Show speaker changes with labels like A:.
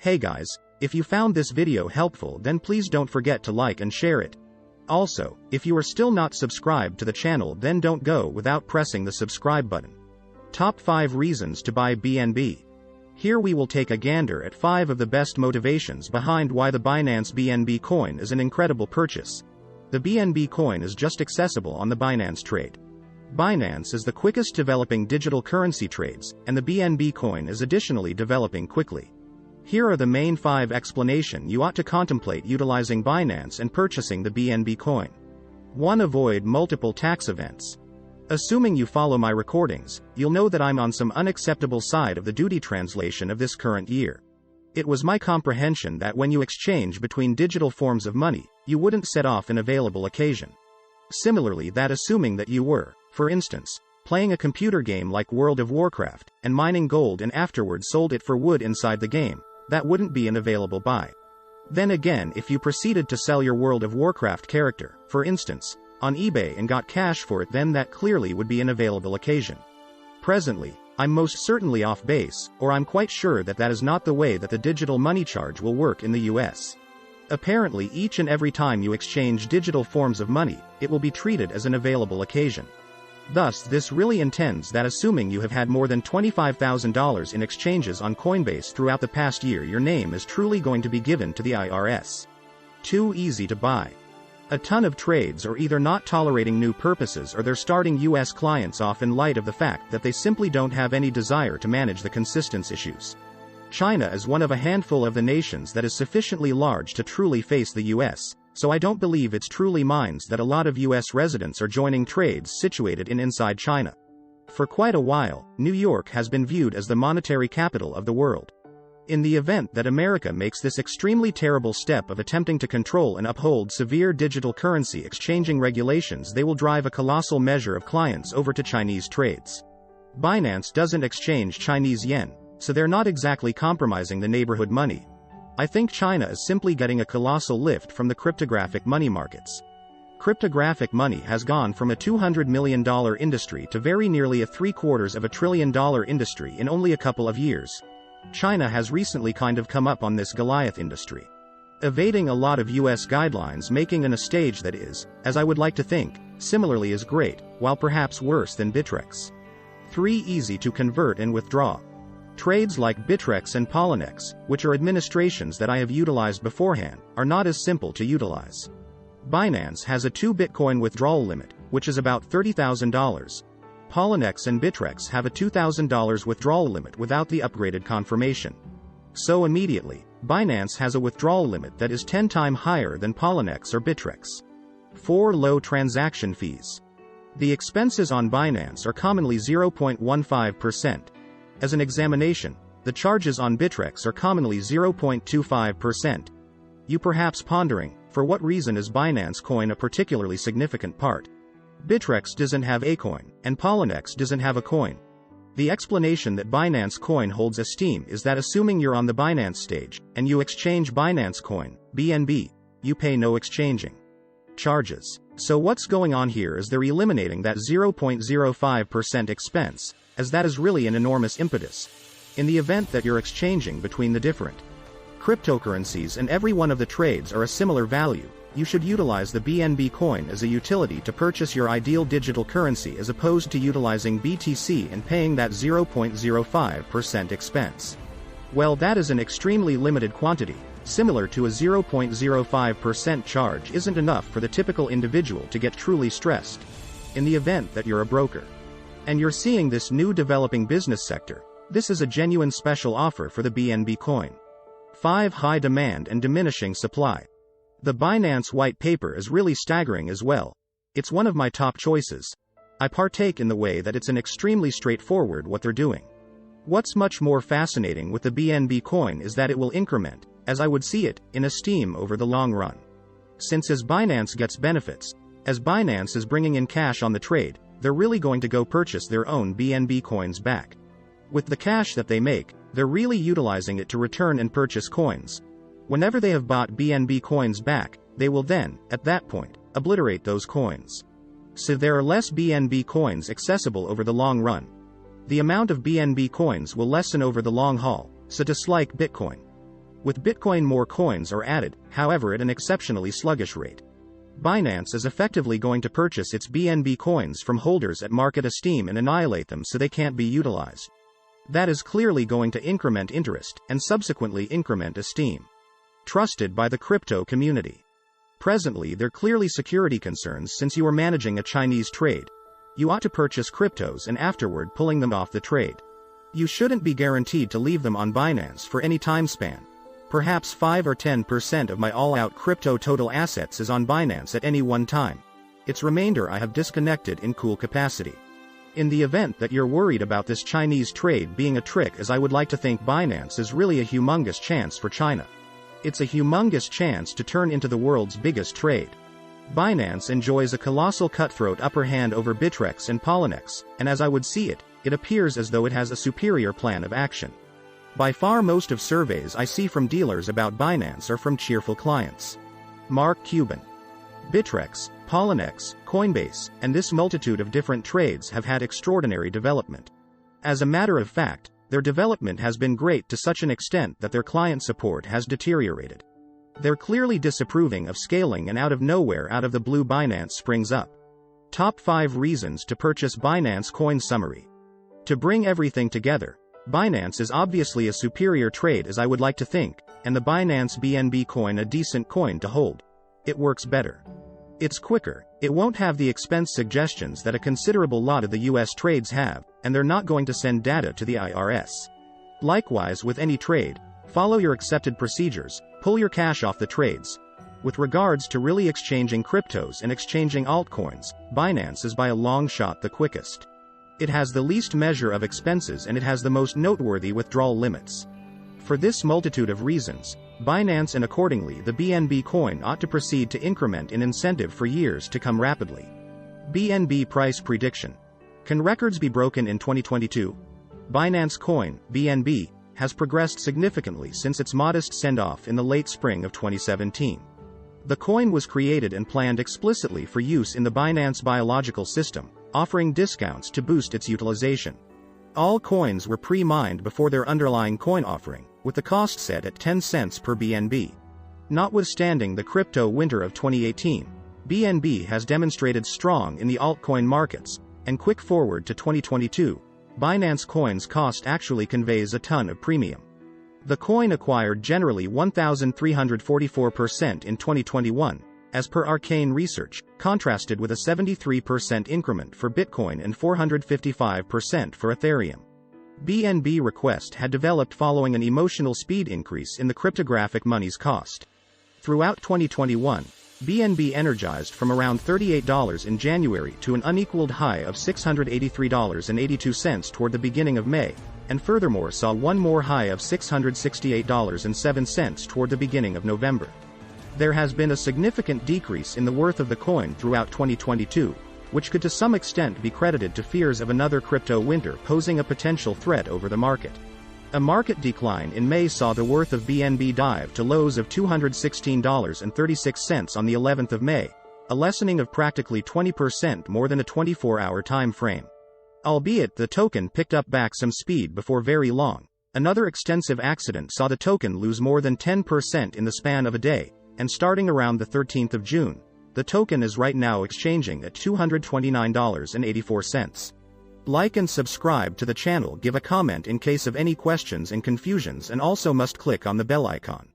A: Hey guys, if you found this video helpful, then please don't forget to like and share it. Also, if you are still not subscribed to the channel, then don't go without pressing the subscribe button. Top 5 reasons to buy BNB. Here we will take a gander at 5 of the best motivations behind why the Binance BNB coin is an incredible purchase. The BNB coin is just accessible on the Binance trade. Binance is the quickest developing digital currency trades, and the BNB coin is additionally developing quickly. Here are the main 5 explanations you ought to contemplate utilizing Binance and purchasing the BNB coin. 1. Avoid multiple tax events. Assuming you follow my recordings, you'll know that I'm on some unacceptable side of the duty translation of this current year. It was my comprehension that when you exchange between digital forms of money, you wouldn't set off an available occasion. Similarly, that assuming that you were, for instance, playing a computer game like World of Warcraft, and mining gold and afterwards sold it for wood inside the game, that wouldn't be an available buy. Then again, if you proceeded to sell your World of Warcraft character, for instance, on eBay and got cash for it, then that clearly would be an available occasion. Presently, I'm most certainly off base, or I'm quite sure that that is not the way that the digital money charge will work in the US. Apparently, each and every time you exchange digital forms of money, it will be treated as an available occasion. Thus, this really intends that assuming you have had more than $25,000 in exchanges on Coinbase throughout the past year, your name is truly going to be given to the IRS. 2. Easy to buy. A ton of trades are either not tolerating new purposes, or they're starting US clients off in light of the fact that they simply don't have any desire to manage the consistency issues. China is one of a handful of the nations that is sufficiently large to truly face the US, so I don't believe it's truly minds that a lot of US residents are joining trades situated inside China. For quite a while, New York has been viewed as the monetary capital of the world. In the event that America makes this extremely terrible step of attempting to control and uphold severe digital currency exchanging regulations, they will drive a colossal measure of clients over to Chinese trades. Binance doesn't exchange Chinese yen, so they're not exactly compromising the neighborhood money. I think China is simply getting a colossal lift from the cryptographic money markets. Cryptographic money has gone from a $200 million industry to very nearly a $750 billion industry in only a couple of years. China has recently kind of come up on this Goliath industry, evading a lot of US guidelines, making it a stage that is, as I would like to think, similarly as great, while perhaps worse than Bittrex. 3. Easy to convert and withdraw. Trades like Bittrex and Poloniex, which are administrations that I have utilized beforehand, are not as simple to utilize. Binance has a 2 Bitcoin withdrawal limit, which is about $30,000. Poloniex and Bittrex have a $2,000 withdrawal limit without the upgraded confirmation. So immediately, Binance has a withdrawal limit that is 10 times higher than Poloniex or Bittrex. 4. Low transaction fees. The expenses on Binance are commonly 0.15%. As an examination, the charges on Bittrex are commonly 0.25%. You perhaps pondering, for what reason is Binance coin a particularly significant part? Bittrex doesn't have a coin, and Poloniex doesn't have a coin. The explanation that Binance coin holds esteem is that assuming you're on the Binance stage, and you exchange Binance coin, BNB, you pay no exchanging charges. So what's going on here is they're eliminating that 0.05% expense, as that is really an enormous impetus. In the event that you're exchanging between the different cryptocurrencies and every one of the trades are a similar value, you should utilize the BNB coin as a utility to purchase your ideal digital currency, as opposed to utilizing BTC and paying that 0.05% expense. Well, that is an extremely limited quantity. Similar to a 0.05% charge isn't enough for the typical individual to get truly stressed. In the event that you're a broker, and you're seeing this new developing business sector, this is a genuine special offer for the BNB coin. 5. High demand and diminishing supply. The Binance white paper is really staggering as well. It's one of my top choices. I partake in the way that it's an extremely straightforward what they're doing. What's much more fascinating with the BNB coin is that it will increment, as I would see it, in esteem over the long run. Since as Binance gets benefits, as Binance is bringing in cash on the trade, they're really going to go purchase their own BNB coins back. With the cash that they make, they're really utilizing it to return and purchase coins. Whenever they have bought BNB coins back, they will then, at that point, obliterate those coins. So there are less BNB coins accessible over the long run. The amount of BNB coins will lessen over the long haul, so just like Bitcoin. With Bitcoin, more coins are added, however at an exceptionally sluggish rate. Binance is effectively going to purchase its BNB coins from holders at market esteem and annihilate them so they can't be utilized. That is clearly going to increment interest, and subsequently increment esteem. Trusted by the crypto community. Presently there are clearly security concerns since you are managing a Chinese trade. You ought to purchase cryptos and afterward pulling them off the trade. You shouldn't be guaranteed to leave them on Binance for any time span. Perhaps 5 or 10% of my all-out crypto total assets is on Binance at any one time. Its remainder I have disconnected in cool capacity. In the event that you're worried about this Chinese trade being a trick, as I would like to think Binance is really a humongous chance for China. It's a humongous chance to turn into the world's biggest trade. Binance enjoys a colossal cutthroat upper hand over Bittrex and Poloniex, and as I would see it, it appears as though it has a superior plan of action. By far most of surveys I see from dealers about Binance are from cheerful clients. Mark Cuban. Bittrex, Poloniex, Coinbase, and this multitude of different trades have had extraordinary development. As a matter of fact, their development has been great to such an extent that their client support has deteriorated. They're clearly disapproving of scaling, and out of nowhere, out of the blue, Binance springs up. Top 5 reasons to purchase Binance Coin Summary. To bring everything together, Binance is obviously a superior trade, as I would like to think, and the Binance BNB coin a decent coin to hold. It works better. It's quicker, it won't have the expense suggestions that a considerable lot of the US trades have, and they're not going to send data to the IRS. Likewise with any trade, follow your accepted procedures, pull your cash off the trades. With regards to really exchanging cryptos and exchanging altcoins, Binance is by a long shot the quickest. It has the least measure of expenses and it has the most noteworthy withdrawal limits. For this multitude of reasons, Binance and accordingly the BNB coin ought to proceed to increment in incentive for years to come rapidly. BNB price prediction. Can records be broken in 2022? Binance coin, BNB, has progressed significantly since its modest send-off in the late spring of 2017. The coin was created and planned explicitly for use in the Binance biological system, offering discounts to boost its utilization. All coins were pre-mined before their underlying coin offering, with the cost set at 10 cents per BNB. Notwithstanding the crypto winter of 2018, BNB has demonstrated strong in the altcoin markets, and quick forward to 2022, Binance coin's cost actually conveys a ton of premium. The coin acquired generally 1,344% in 2021, as per Arcane Research, contrasted with a 73% increment for Bitcoin and 455% for Ethereum. BNB request had developed following an emotional speed increase in the cryptographic money's cost. Throughout 2021, BNB energized from around $38 in January to an unequaled high of $683.82 toward the beginning of May, and furthermore saw one more high of $668.07 toward the beginning of November. There has been a significant decrease in the worth of the coin throughout 2022, which could to some extent be credited to fears of another crypto winter posing a potential threat over the market. A market decline in May saw the worth of BNB dive to lows of $216.36 on the 11th of May, a lessening of practically 20% more than a 24-hour time frame. Albeit the token picked up back some speed before very long, another extensive accident saw the token lose more than 10% in the span of a day, and starting around the 13th of June, the token is right now exchanging at $229.84. Like and subscribe to the channel, give a comment in case of any questions and confusions, and also must click on the bell icon.